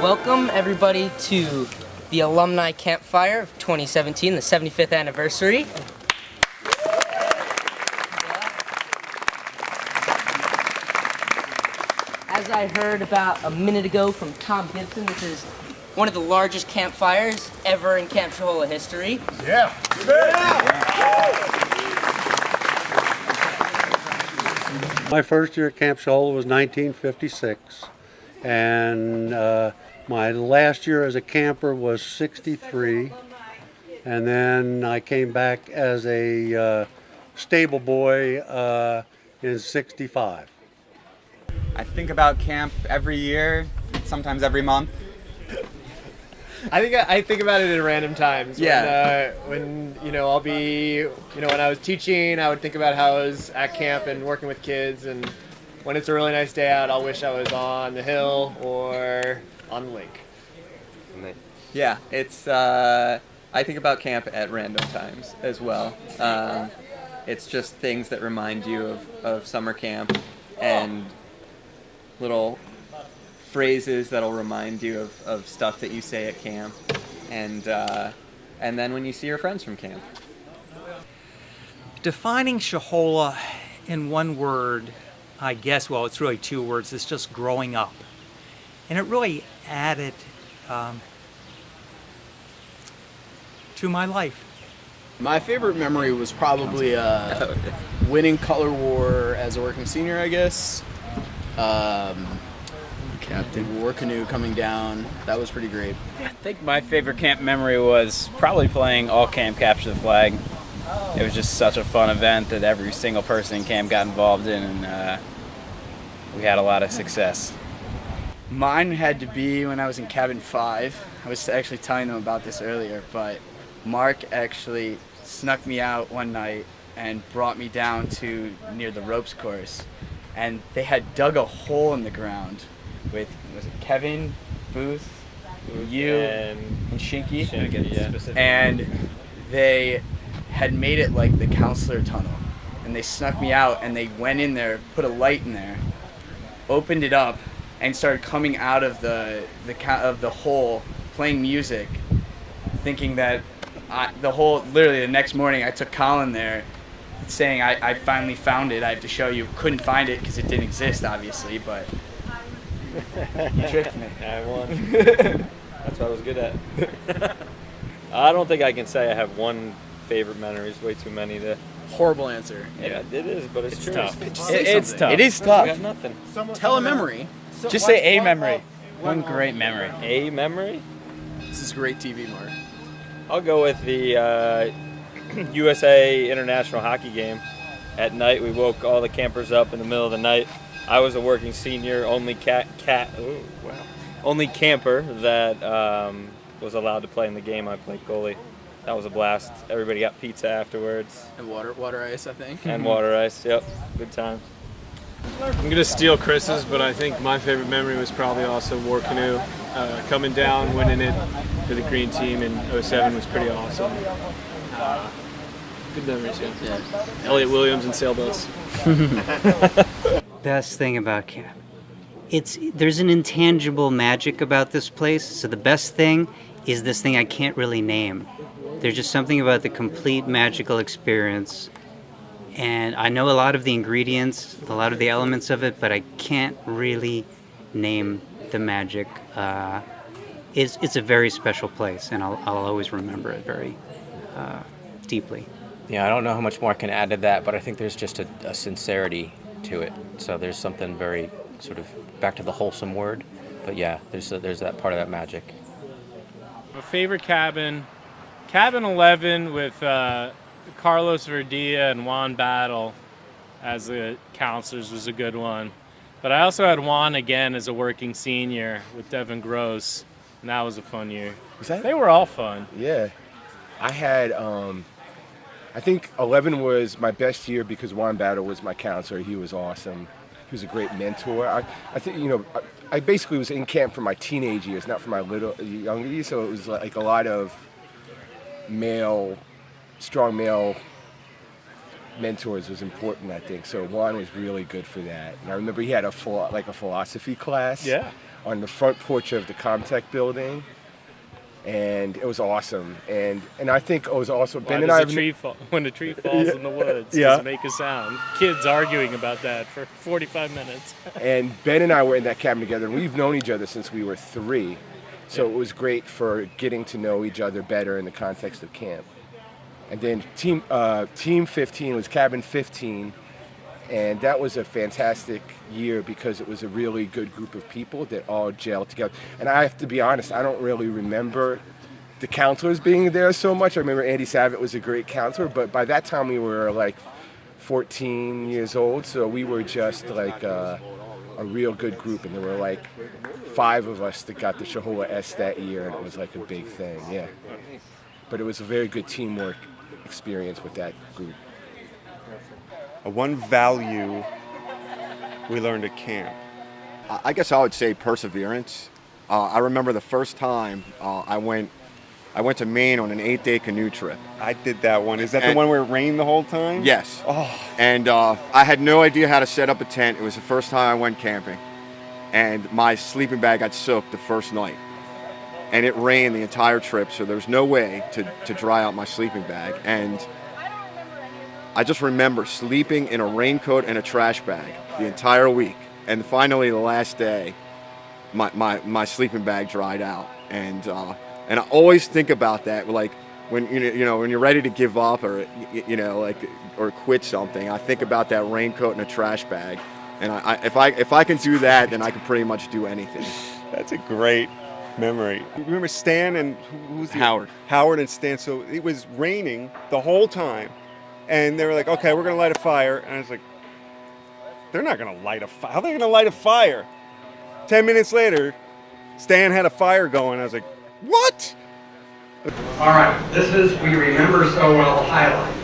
Welcome everybody to the Alumni Campfire of 2017, the 75th anniversary. As I heard about a minute ago from Tom Gibson, this is one of the largest campfires ever in Camp Shohola history. Yeah. My first year at Camp Shohola was 1956, and my last year as a camper was 63, and then I came back as a stable boy in 65. I think about camp every year, sometimes every month. I think about it at random times. Yeah. When I'll be when I was teaching, I would think about how I was at camp and working with kids, and when it's a really nice day out, I'll wish I was on the hill or on the lake. Yeah, it's. I think about camp at random times as well. It's just things that remind you of summer camp and little phrases that'll remind you of stuff that you say at camp, and then when you see your friends from camp. Defining Shohola in one word, I guess, well, it's really two words, it's just growing up. And it really added to my life. My favorite memory was probably winning Color War as a working senior, I guess. Captain War Canoe coming down. That was pretty great. I think my favorite camp memory was probably playing all camp capture the flag. It was just such a fun event that every single person in camp got involved in, and we had a lot of success. Mine had to be when I was in cabin 5. I was actually telling them about this earlier, but Mark actually snuck me out one night and brought me down to near the ropes course, and they had dug a hole in the ground with, was it Kevin, Booth, you, and Shinky, Yeah. and they had made it like the counselor tunnel, and they snuck me out, and they went in there, put a light in there, opened it up, and started coming out of the hole, playing music, thinking that literally the next morning I took Colin there, saying I finally found it. I have to show you. Couldn't find it because it didn't exist, obviously, but you tricked me. I won. That's what I was good at. I don't think I can say I have one favorite memory. There's way too many to. Horrible answer. Yeah, it is, but it's true. Tough. It's tough. It is I tough. got nothing. Tell a memory. Just say a memory. One great memory. A memory? This is great TV, Mark. I'll go with the USA International Hockey game. At night, we woke all the campers up in the middle of the night. I was a working senior, only only camper that was allowed to play in the game. I played goalie. That was a blast. Everybody got pizza afterwards. And water ice, I think. And water ice, yep. Good time. I'm going to steal Chris's, but I think my favorite memory was probably also War Canoe. Coming down, winning it for the green team in '07 was pretty awesome. Good memories, yeah. Elliot Williams and sailboats. Best thing about camp. There's an intangible magic about this place, so the best thing is this thing I can't really name. There's just something about the complete magical experience. And I know a lot of the ingredients, a lot of the elements of it, but I can't really name the magic. It's a very special place, and I'll always remember it very deeply. Yeah, I don't know how much more I can add to that, but I think there's just a sincerity to it. So there's something very sort of back to the wholesome word, but yeah, there's that part of that magic. My favorite cabin 11 with Carlos Verdilla and Juan Battle as the counselors was a good one. But I also had Juan again as a working senior with Devin Gross, and that was a fun year. They were all fun. Yeah. I had, I think 11 was my best year because Juan Battle was my counselor. He was awesome. He was a great mentor. I think, I basically was in camp for my teenage years, not for my younger years, so it was like a lot of strong male mentors was important, I think. So Juan was really good for that. And I remember he had a philosophy class on the front porch of the Comtech building. And it was awesome. And I think it was also Ben and I. When a tree falls in the woods, does it make a sound? Kids arguing about that for 45 minutes. And Ben and I were in that cabin together, and we've known each other since we were 3. So it was great for getting to know each other better in the context of camp. And then Team 15 was Cabin 15, and that was a fantastic year because it was a really good group of people that all gelled together. And I have to be honest, I don't really remember the counselors being there so much. I remember Andy Savitt was a great counselor, but by that time we were like 14 years old, so we were just like a real good group, and there were like 5 of us that got the Shohola S that year, and it was like a big thing, yeah. But it was a very good teamwork experience with that group. One value we learned at camp. I guess I would say perseverance. I remember the first time I went to Maine on an 8-day canoe trip. I did that one. Is that the one where it rained the whole time? Yes. Oh. And I had no idea how to set up a tent. It was the first time I went camping. And my sleeping bag got soaked the first night. And it rained the entire trip, so there's no way to dry out my sleeping bag. And I just remember sleeping in a raincoat and a trash bag the entire week. And finally, the last day, my sleeping bag dried out. And I always think about that, like when when you're ready to give up or or quit something. I think about that raincoat and a trash bag. And if I can do that, then I can pretty much do anything. That's a great memory. Remember Stan and who's Howard? Howard and Stan. So it was raining the whole time, and they were like, "Okay, we're gonna light a fire." And I was like, "They're not gonna light a fire. How are they gonna light a fire?" 10 minutes later, Stan had a fire going. I was like, "What?" All right, this is We Remember So Well highlights.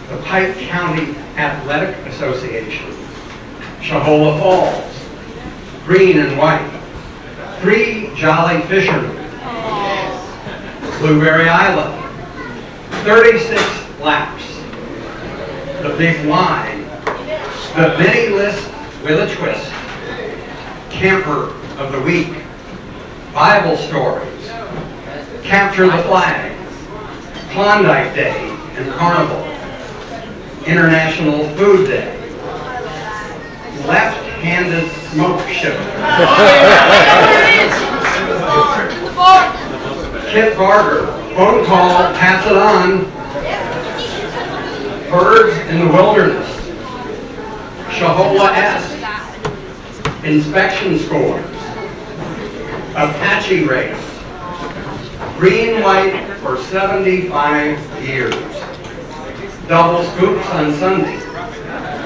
The Pike County Athletic Association, Shohola Falls, Green and White, 3 Jolly Fishermen, Blueberry Island, 36 laps, the Big Line, the Mini List with a Twist, Camper of the Week, Bible Stories, Capture the Flag, Klondike Day and Carnival, International Food Day, Left-Handed Smoke Show, Kit Barger, Phone Call, Pass It On, Birds in the Wilderness, Shohola S, Inspection Scores, Apache Race, Green White for 75 years, Double Scoops on Sunday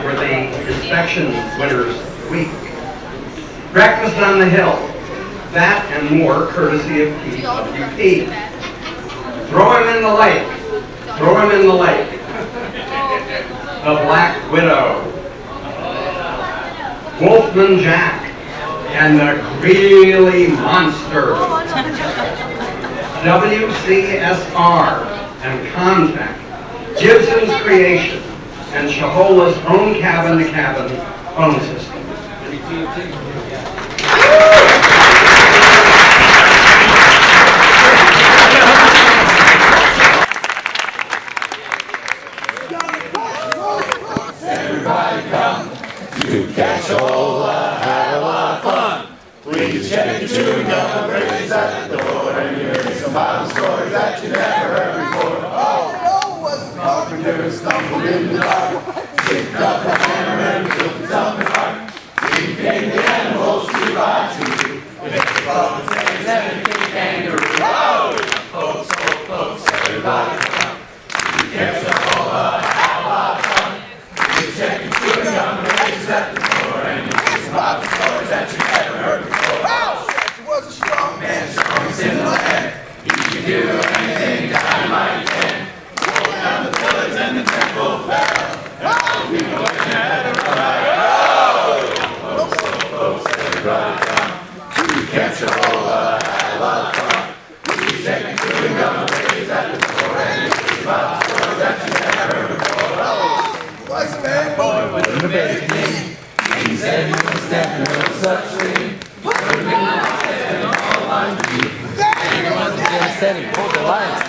for the Inspection Winners Week, Breakfast on the Hill, that and more courtesy of PWP. Throw him in the lake, throw him in the lake. The Black Widow, Wolfman Jack, and the Greeley Monster. WCSR and Contact, Gibson's Creation, and Shohola's own cabin-to-cabin phone system. Everybody come to Camp Shohola, have a lot of fun. Please check your chewing gum and raise at the door, and you hear some Bible stories that you never heard before. Oh, was the carpenter stumbled in the dark, picked up a hammer and took himself apart. He came the animals 2 by 2, with the clothes and the kangaroo. Oh, folks, everybody come to Camp Shohola, have a lot of fun. Please check your chewing gum and raise at the door, and you hear some Bible stories that you never heard before. Was a strong man, strong in the land. He could do anything dynamite can. Pulled down the pillars and the temple fell. And people looking at him like, oh! Folks, everybody come to Camp Shohola, have a lot of fun. Please check your chewing gum and raise at the door, and you see Bible stories that you never heard before. Steady, hold the lines.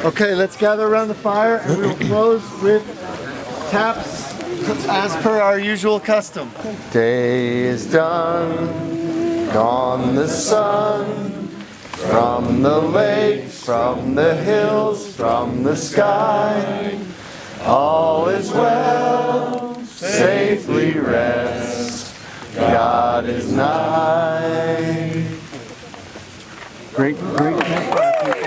Okay, let's gather around the fire and we will close with taps as per our usual custom. Day is done, gone the sun, from the lake, from the hills, from the sky. All is well, safely rest, God is nigh. Great campfire.